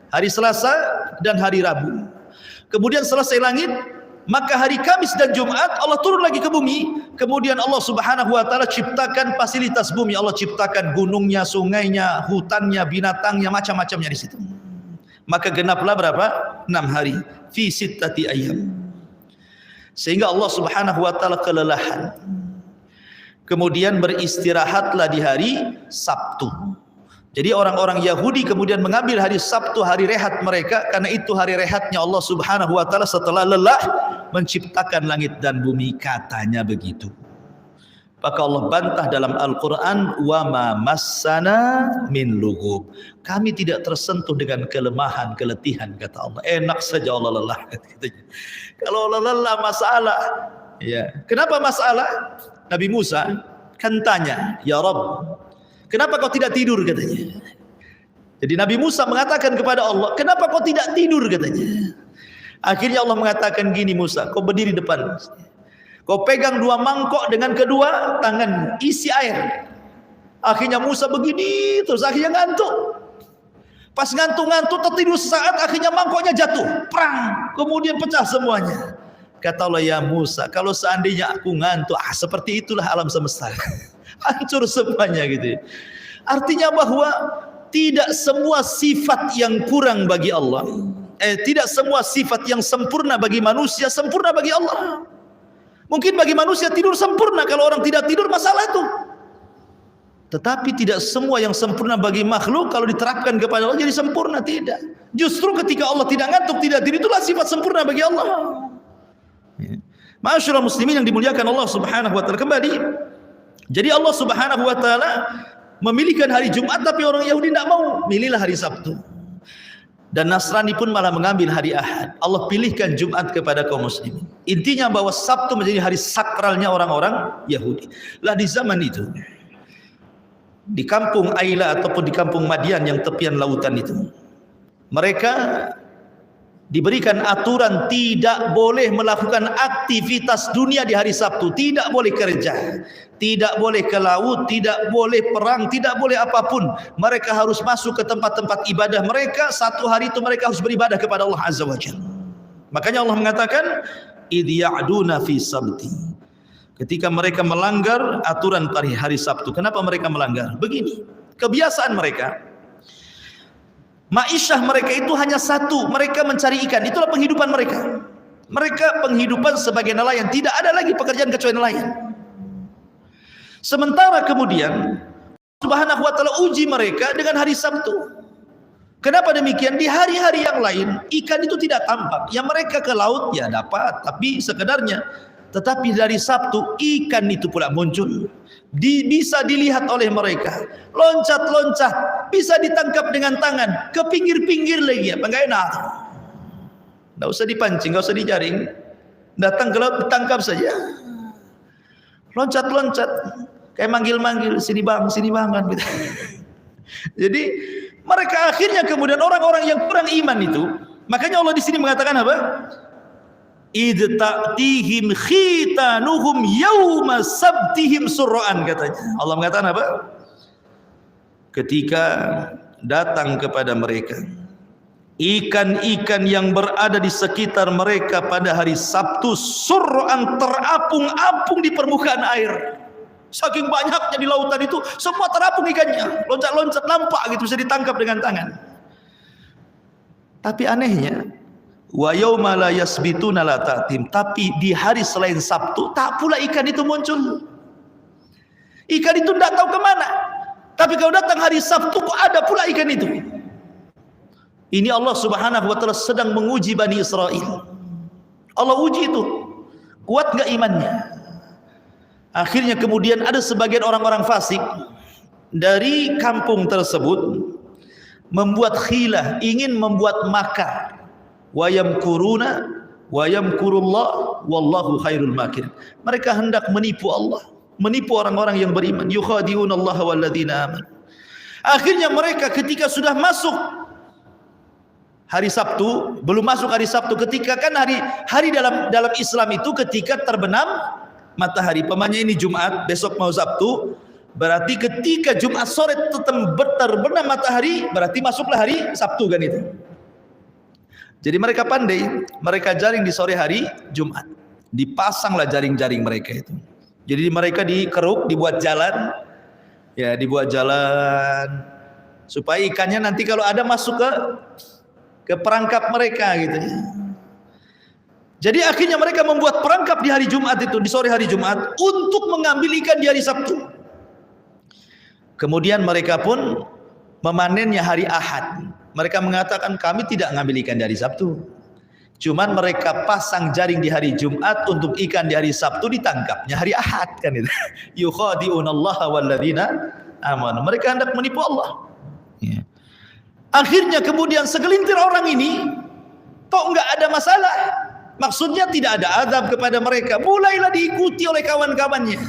Hari Selasa dan hari Rabu. Kemudian selesai langit, maka hari Kamis dan Jumat Allah turun lagi ke bumi. Kemudian Allah Subhanahu wa taala ciptakan fasilitas bumi. Allah ciptakan gunungnya, sungainya, hutannya, binatangnya, macam-macamnya di situ. Maka genaplah berapa? 6 hari. Fi sittati ayyam. Sehingga Allah Subhanahu wa taala kelelahan. Kemudian beristirahatlah di hari Sabtu. Jadi orang-orang Yahudi kemudian mengambil hari Sabtu, hari rehat mereka, karena itu hari rehatnya Allah Subhanahu wa taala setelah lelah menciptakan langit dan bumi, katanya begitu. Maka Allah bantah dalam Al-Quran, wa ma massana min lughub. Kami tidak tersentuh dengan kelemahan, keletihan, kata Allah. Enak saja Allah lelah. Kalau Allah lelah masalah. Ya. Kenapa masalah? Nabi Musa kan tanya, ya Rabb, kenapa kau tidak tidur, katanya. Jadi Nabi Musa mengatakan kepada Allah, kenapa kau tidak tidur, katanya. Akhirnya Allah mengatakan gini, Musa, kau berdiri depan. Kau pegang 2 mangkok dengan kedua tangan, isi air. Akhirnya Musa begini terus, akhirnya ngantuk. Pas ngantuk-ngantuk tertidur sesaat, akhirnya mangkoknya jatuh, prang, kemudian pecah semuanya. Kata Allah, ya Musa, kalau seandainya aku ngantuk, seperti itulah alam semesta. Hancur semuanya gitu. Artinya bahwa tidak semua sifat yang kurang bagi Allah, tidak semua sifat yang sempurna bagi manusia sempurna bagi Allah. Mungkin bagi manusia tidur sempurna, kalau orang tidak tidur masalah itu. Tetapi tidak semua yang sempurna bagi makhluk kalau diterapkan kepada Allah jadi sempurna, tidak. Justru ketika Allah tidak ngantuk, tidak tidur, itulah sifat sempurna bagi Allah. Ma'asyiral muslimin yang dimuliakan Allah Subhanahu wa taala. Kembali, jadi Allah Subhanahu wa taala memilihkan hari Jumat, tapi orang Yahudi tidak mau, milihlah hari Sabtu. Dan Nasrani pun malah mengambil hari Ahad. Allah pilihkan Jumat kepada kaum muslimin. Intinya bahwa Sabtu menjadi hari sakralnya orang-orang Yahudi. Lah di zaman itu, di kampung Aila ataupun di kampung Madian yang tepian lautan itu, mereka diberikan aturan tidak boleh melakukan aktivitas dunia di hari Sabtu, tidak boleh kerja, tidak boleh ke laut, tidak boleh perang, tidak boleh apapun. Mereka harus masuk ke tempat-tempat ibadah mereka. Satu hari itu mereka harus beribadah kepada Allah Azza wa Jalla. Makanya Allah mengatakan, idh ya'duna fi sabti. Ketika mereka melanggar aturan hari Sabtu. Kenapa mereka melanggar? Begini, kebiasaan mereka, ma'isyah mereka itu hanya satu, mereka mencari ikan, itulah penghidupan mereka. Mereka penghidupan sebagai nelayan, tidak ada lagi pekerjaan kecuali nelayan. Sementara kemudian Subhanahu wa taala uji mereka dengan hari Sabtu. Kenapa demikian? Di hari-hari yang lain ikan itu tidak tampak. Yang mereka ke laut ya dapat, tapi sekedarnya. Tetapi dari Sabtu ikan itu pula muncul. Bisa dilihat oleh mereka. Loncat-loncat, bisa ditangkap dengan tangan, ke pinggir-pinggir lagi, apa enggak enak. Enggak usah dipancing, enggak usah dijaring. Datang ke laut ditangkap saja. Loncat-loncat, kayak manggil-manggil, sini bang kan gitu. Jadi mereka akhirnya kemudian orang-orang yang kurang iman itu, makanya Allah di sini mengatakan apa? Idh ta'tihim khitanuhum yawma sabtihim surra'an, katanya. Allah mengatakan apa? Ketika datang kepada mereka ikan-ikan yang berada di sekitar mereka pada hari Sabtu, surra'an, terapung-apung di permukaan air. Saking banyaknya di lautan itu, semua terapung ikannya, loncat-loncat nampak gitu, bisa ditangkap dengan tangan. Tapi anehnya, wa yauma la yasbituna la ta'tim, tapi di hari selain Sabtu tak pula ikan itu muncul. Ikan itu tidak tahu kemana. Tapi kalau datang hari Sabtu kok ada pula ikan itu. Ini Allah Subhanahu wa taala sedang menguji Bani Israel. Allah uji itu, kuat enggak imannya. Akhirnya kemudian ada sebagian orang-orang fasik dari kampung tersebut membuat khilah, ingin membuat makar. Wa yamkuruna wa yamkurullah wallahu khairul makirin. Mereka hendak menipu Allah, menipu orang-orang yang beriman. Yukhadi'unallaha walladzina amanu. Akhirnya mereka ketika sudah masuk hari Sabtu, belum masuk hari Sabtu, ketika kan hari dalam Islam itu ketika terbenam matahari. Pamannya ini Jumat, besok mau Sabtu, berarti ketika Jumat sore terbenam matahari, berarti masuklah hari Sabtu kan itu. Jadi mereka pandai, mereka jaring di sore hari Jumat. Dipasanglah jaring-jaring mereka itu. Jadi mereka dikeruk, dibuat jalan, ya dibuat jalan supaya ikannya nanti kalau ada masuk ke perangkap mereka gitu ya. Jadi akhirnya mereka membuat perangkap di hari Jumat itu, di sore hari Jumat, untuk mengambil ikan di hari Sabtu. Kemudian mereka pun memanennya hari Ahad. Mereka mengatakan kami tidak mengambil ikan dari Sabtu, Cuman mereka pasang jaring di hari Jumat, untuk ikan di hari Sabtu ditangkapnya hari Ahad kan itu. Yukhadi'unallaha walladzina amanu. Mereka hendak menipu Allah. Ya. Akhirnya kemudian segelintir orang ini kok enggak ada masalah. Maksudnya tidak ada azab kepada mereka. Mulailah diikuti oleh kawan-kawannya.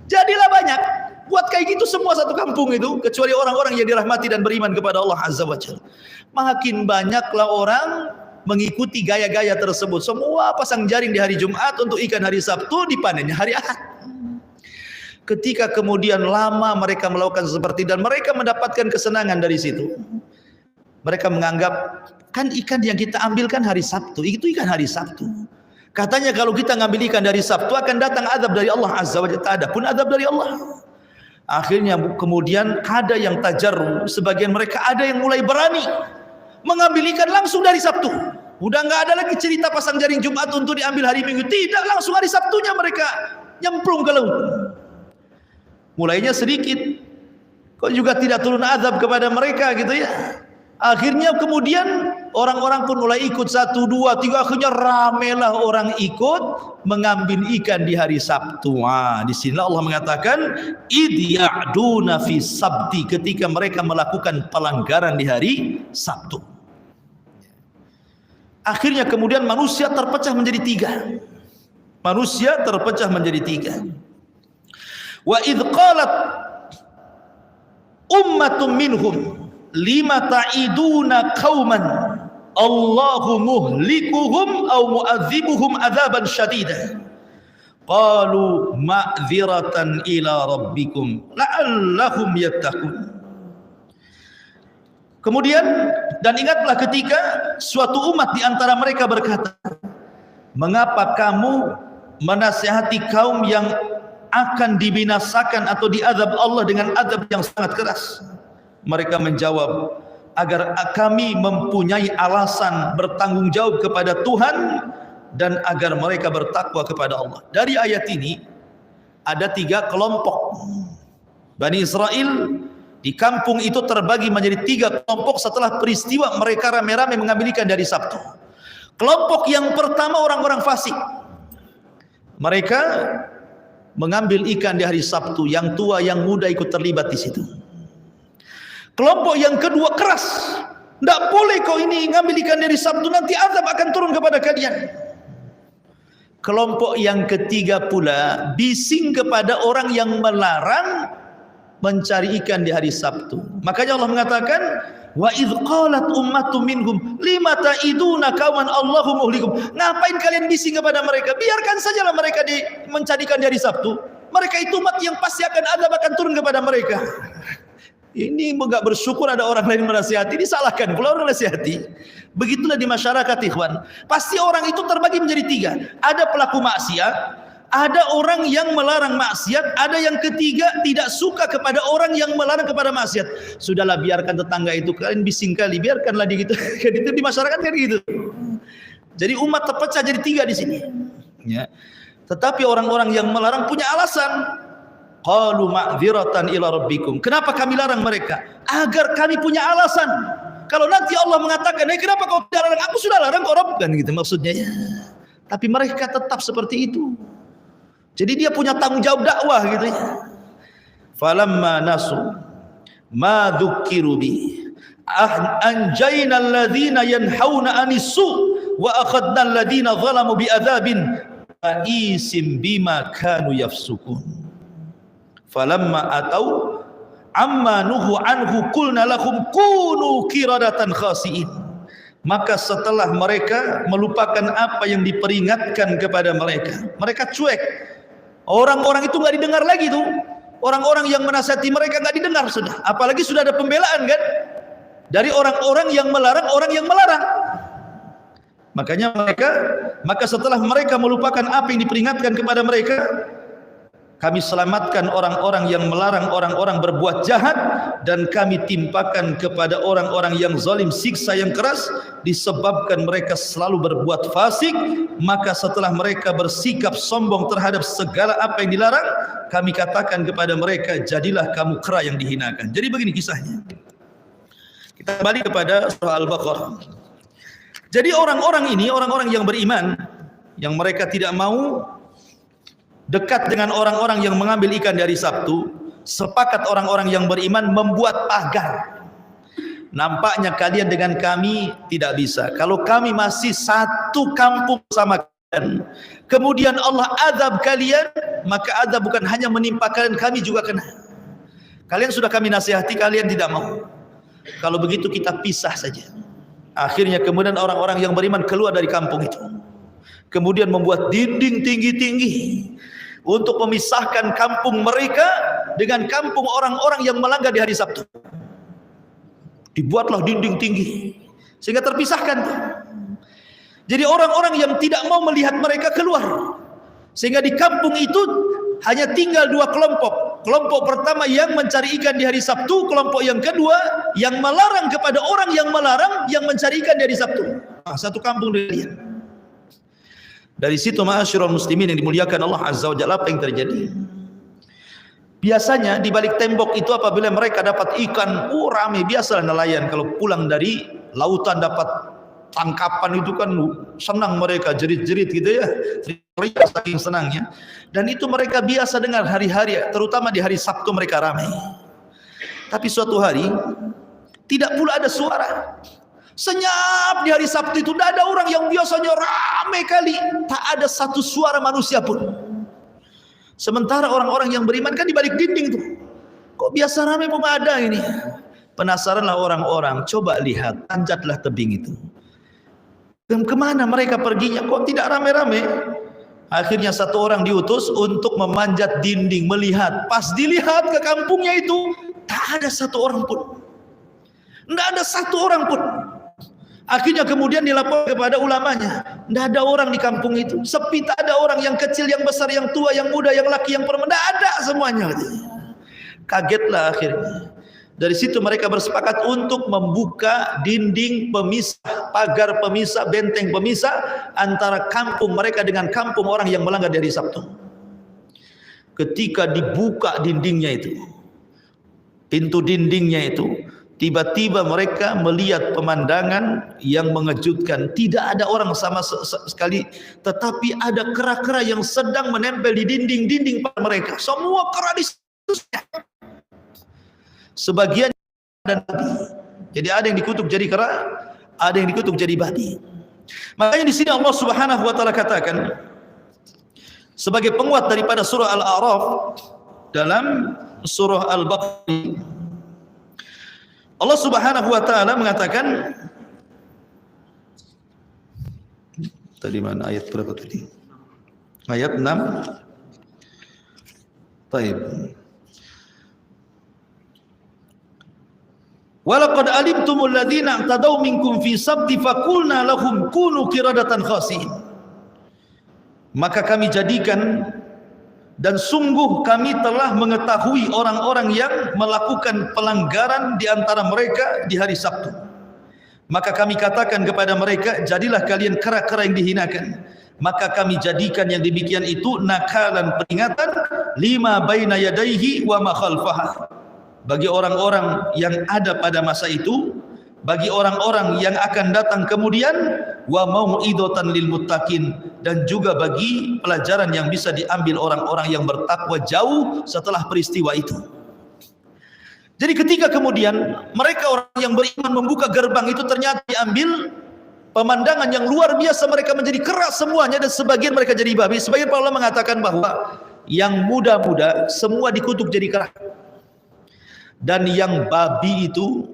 Jadilah banyak. Buat kayak gitu semua satu kampung itu, kecuali orang-orang yang dirahmati dan beriman kepada Allah Azza wa Jalla. Makin banyaklah orang mengikuti gaya-gaya tersebut. Semua pasang jaring di hari Jumat, untuk ikan hari Sabtu dipanennya hari Ahad. Ketika kemudian lama mereka melakukan seperti, dan mereka mendapatkan kesenangan dari situ. Mereka menganggap, kan ikan yang kita ambil kan hari Sabtu, itu ikan hari Sabtu. Katanya kalau kita ngambil ikan dari Sabtu akan datang azab dari Allah Azza wa Jalla. Ada pun azab dari Allah. Akhirnya kemudian ada yang tajarru, sebagian mereka ada yang mulai berani mengambil ikan langsung dari Sabtu. Udah nggak ada lagi cerita pasang jaring Jumat untuk diambil hari Minggu. Tidak, langsung hari Sabtunya mereka nyemplung ke laut. Mulainya sedikit, kok juga tidak turun azab kepada mereka gitu ya. Akhirnya kemudian orang-orang pun mulai ikut, 1, 2, 3, akhirnya ramelah orang ikut mengambil ikan di hari Sabtu. Di sini Allah mengatakan id ya'duna fi sabti, ketika mereka melakukan pelanggaran di hari Sabtu. Akhirnya kemudian manusia terpecah menjadi 3. Manusia terpecah menjadi 3. Wa idh qalat ummatum minhum lima ta'iduna qauman Allahu muhlikuhum aw mu'adzibuhum adzaban syadida. Qalu ma'dziratan ila rabbikum la'allahum yattaqun. Kemudian, dan ingatlah ketika suatu umat di antara mereka berkata, mengapa kamu menasihati kaum yang akan dibinasakan atau diazab Allah dengan azab yang sangat keras? Mereka menjawab, agar kami mempunyai alasan bertanggung jawab kepada Tuhan dan agar mereka bertakwa kepada Allah. Dari ayat ini ada 3 kelompok. Bani Israel di kampung itu terbagi menjadi 3 kelompok setelah peristiwa mereka rame-rame mengambil ikan dari Sabtu. Kelompok yang pertama orang-orang fasik. Mereka mengambil ikan di hari Sabtu, yang tua yang muda ikut terlibat di situ. Kelompok yang kedua keras. Tidak boleh kau ini ngambil ikan dari Sabtu, nanti azab akan turun kepada kalian. Kelompok yang ketiga pula bising kepada orang yang melarang mencari ikan di hari Sabtu. Makanya Allah mengatakan, wa idh qalat ummatum minhum lima ta'iduna qauman Allahu muhlikum. Ngapain kalian bising kepada mereka? Biarkan sajalah mereka mencari ikan di hari Sabtu. Mereka itu umat yang pasti azab akan turun kepada mereka. Ini enggak bersyukur ada orang lain menasihati, disalahkan pula orang menasihati. Begitulah di masyarakat, ikhwan. Pasti orang itu terbagi menjadi 3. Ada pelaku maksiat, ada orang yang melarang maksiat, ada yang ketiga tidak suka kepada orang yang melarang kepada maksiat. Sudahlah, biarkan tetangga itu, kalian bising kali, biarkanlah dia gitu. Itu di masyarakat kan gitu. Jadi umat terpecah jadi 3 di sini. Ya. Tetapi orang-orang yang melarang punya alasan. Qalu ma'dziratan ila rabbikum. Kenapa kami larang mereka? Agar kami punya alasan. Kalau nanti Allah mengatakan, kenapa kau tidak larang? Aku sudah larang kau Rabb, kan gitu maksudnya ya. Tapi mereka tetap seperti itu. Jadi dia punya tanggung jawab dakwah gitu ya. Falamma nasu ma dzukiru bi anjayna alladhina yanhauna anis-su wa akhadna alladhina zalamu bi adzabin ba'isim bima kanu yafsukun. Falamma atau amma nuhu anhu qulna lahum kunu qiradatan khasiin. Maka setelah mereka melupakan apa yang diperingatkan kepada mereka, mereka cuek. Orang-orang itu nggak didengar lagi tuh. Orang-orang yang menasihati mereka nggak didengar sudah. Apalagi sudah ada pembelaan kan dari orang-orang yang melarang orang yang melarang. Maka setelah mereka melupakan apa yang diperingatkan kepada mereka, kami selamatkan orang-orang yang melarang orang-orang berbuat jahat, dan kami timpakan kepada orang-orang yang zalim siksa yang keras disebabkan mereka selalu berbuat fasik. Maka setelah mereka bersikap sombong terhadap segala apa yang dilarang, kami katakan kepada mereka, jadilah kamu kera yang dihinakan. Jadi begini kisahnya. Kita kembali kepada surah Al-Baqarah. Jadi orang-orang ini, orang-orang yang beriman, yang mereka tidak mau dekat dengan orang-orang yang mengambil ikan di hari Sabtu, sepakat orang-orang yang beriman membuat pagar. Nampaknya kalian dengan kami tidak bisa. Kalau kami masih satu kampung sama kalian, kemudian Allah azab kalian, maka azab bukan hanya menimpa kalian, kami juga kena. Kalian sudah kami nasihati, kalian tidak mau. Kalau begitu kita pisah saja. Akhirnya kemudian orang-orang yang beriman keluar dari kampung itu, kemudian membuat dinding tinggi-tinggi untuk memisahkan kampung mereka dengan kampung orang-orang yang melanggar di hari Sabtu. Dibuatlah dinding tinggi sehingga terpisahkan. Jadi orang-orang yang tidak mau melihat mereka keluar, sehingga di kampung itu hanya tinggal dua kelompok. Kelompok pertama yang mencari ikan di hari Sabtu, kelompok yang kedua yang melarang kepada orang yang melarang yang mencari ikan di hari Sabtu. Satu kampung dilihat. Dari situ ma'asyiral muslimin yang dimuliakan Allah Azza wa Jalla, apa yang terjadi? Biasanya di balik tembok itu apabila mereka dapat ikan, ramai, biasalah nelayan kalau pulang dari lautan dapat tangkapan itu kan senang mereka, jerit-jerit gitu ya, teriak saking senangnya. Dan itu mereka biasa dengar hari-hari, terutama di hari Sabtu mereka ramai. Tapi suatu hari tidak pula ada suara. Senyap di hari Sabtu itu tidak ada orang yang biasanya ramai kali, tak ada satu suara manusia pun. Sementara orang-orang yang beriman kan di balik dinding tuh, kok biasa ramai pun ada ini. Penasaranlah orang-orang, coba lihat, tanjatlah tebing itu. Dan kemana mereka perginya? Kok tidak ramai-ramai? Akhirnya satu orang diutus untuk memanjat dinding, melihat. Pas dilihat ke kampungnya itu, tak ada satu orang pun. Tidak ada satu orang pun. Akhirnya kemudian dilapor kepada ulamanya, tidak ada orang di kampung itu, sepi, tak ada orang, yang kecil, yang besar, yang tua, yang muda, yang laki, yang perempuan, tidak ada semuanya. Kagetlah akhirnya. Dari situ mereka bersepakat untuk membuka dinding pemisah, pagar pemisah, benteng pemisah antara kampung mereka dengan kampung orang yang melanggar di hari Sabtu. Ketika dibuka dindingnya itu, pintu dindingnya itu, tiba-tiba mereka melihat pemandangan yang mengejutkan. Tidak ada orang sama sekali, tetapi ada kera-kera yang sedang menempel di dinding-dinding mereka. Semua kera di situsnya. Sebagian dan babi. Jadi ada yang dikutuk jadi kera, ada yang dikutuk jadi babi. Makanya di sini Allah Subhanahu wa taala katakan sebagai penguat daripada surah Al-A'raf dalam surah Al-Baqarah, Allah Subhanahu wa taala mengatakan, tadi mana ayat berapa tadi? Ayat 6. Baik. Walaqad alimtumul ladzina i'tadaw minkum fi sabti faqulna lahum kunu qiradatan khasiin. Maka kami jadikan, dan sungguh kami telah mengetahui orang-orang yang melakukan pelanggaran di antara mereka di hari Sabtu. Maka kami katakan kepada mereka, jadilah kalian kera-kera yang dihinakan. Maka kami jadikan yang demikian itu nakalan, peringatan, lima baina yadaihi wa ma khalfaha, bagi orang-orang yang ada pada masa itu, bagi orang-orang yang akan datang kemudian, wa mau'idatan lil muttaqin, dan juga bagi pelajaran yang bisa diambil orang-orang yang bertakwa jauh setelah peristiwa itu. Jadi ketika kemudian mereka orang yang beriman membuka gerbang itu, ternyata diambil pemandangan yang luar biasa, mereka menjadi keras semuanya dan sebagian mereka jadi babi. Sebagian para ulama mengatakan bahwa yang muda-muda semua dikutuk jadi kera, dan yang babi itu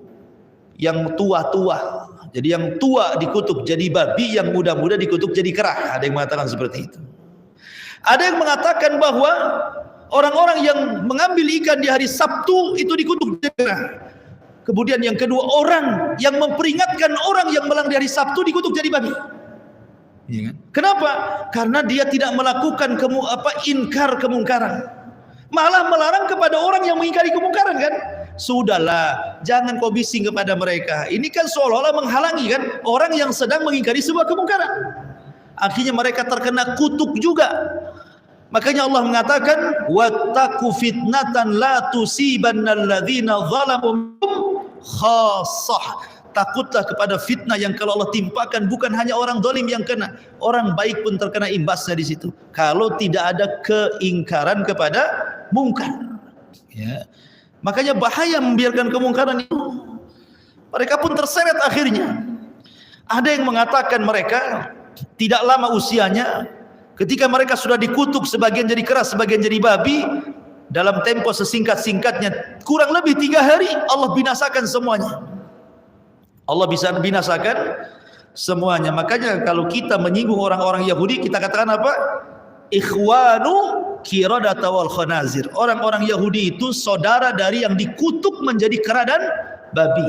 yang tua-tua. Jadi yang tua dikutuk jadi babi, yang muda-muda dikutuk jadi kera. Ada yang mengatakan seperti itu. Ada yang mengatakan bahwa orang-orang yang mengambil ikan di hari Sabtu itu dikutuk jadi kera. Kemudian yang kedua, orang yang memperingatkan orang yang melanggar di hari Sabtu dikutuk jadi babi. Ya kan? Kenapa? Karena dia tidak melakukan inkar kemungkaran, malah melarang kepada orang yang mengingkari kemungkaran kan. Sudahlah, jangan kau bising kepada mereka. Ini kan seolah-olah menghalangi kan orang yang sedang mengingkari sebuah kemungkaran. Akhirnya mereka terkena kutuk juga. Makanya Allah mengatakan, wattaqu fitnatan la tusibannal ladzina zalamu khassah. takutlah kepada fitnah yang kalau Allah timpakan bukan hanya orang zalim yang kena, orang baik pun terkena imbasnya di situ. Kalau tidak ada keingkaran kepada mungkar. Ya. Makanya bahaya membiarkan kemungkaran itu. Mereka pun terseret akhirnya. Ada yang mengatakan mereka tidak lama usianya, ketika mereka sudah dikutuk, sebagian jadi keras, sebagian jadi babi, dalam tempo sesingkat-singkatnya, kurang lebih 3 hari, Allah binasakan semuanya. Allah bisa binasakan semuanya. Makanya kalau kita menyinggung orang-orang Yahudi, kita katakan apa? Ikhwanu qiradata wal khanazir. Orang-orang Yahudi itu saudara dari yang dikutuk menjadi kera dan babi.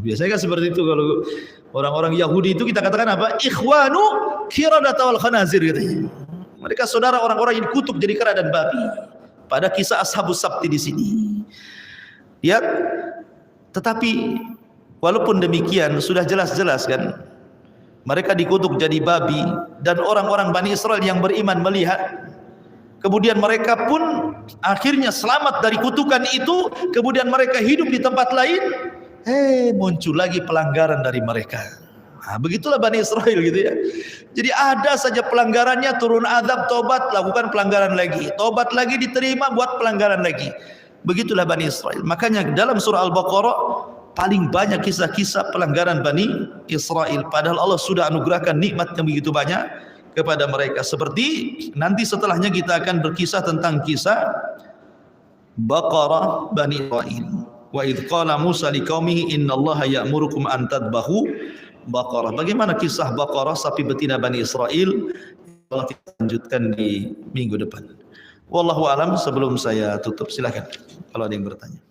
Biasanya kan seperti itu kalau orang-orang Yahudi itu kita katakan apa? Ikhwanu qiradata wal khanazir katanya. Mereka saudara orang-orang yang dikutuk jadi kera dan babi. Pada kisah Ashabus Sabti di sini. Ya, tetapi walaupun demikian sudah jelas-jelas kan mereka dikutuk jadi babi, dan orang-orang Bani Israel yang beriman melihat, kemudian mereka pun akhirnya selamat dari kutukan itu, kemudian mereka hidup di tempat lain, muncul lagi pelanggaran dari mereka. Nah, begitulah Bani Israel gitu ya. Jadi ada saja pelanggarannya, turun azab, tobat, lakukan pelanggaran lagi, tobat lagi, diterima, buat pelanggaran lagi. Begitulah Bani Israel. Makanya dalam surah Al-Baqarah paling banyak kisah-kisah pelanggaran Bani Israel, padahal Allah sudah anugerahkan nikmat yang begitu banyak kepada mereka. Seperti nanti setelahnya kita akan berkisah tentang kisah Baqarah Bani Israil. Wa idh qala Musa liqaumihi innallaha ya'murukum an tadbahu baqarah. Bagaimana kisah Baqarah, sapi betina Bani Israel? Allah kita lanjutkan di minggu depan. Wallahu alam. Sebelum saya tutup, silakan kalau ada yang bertanya.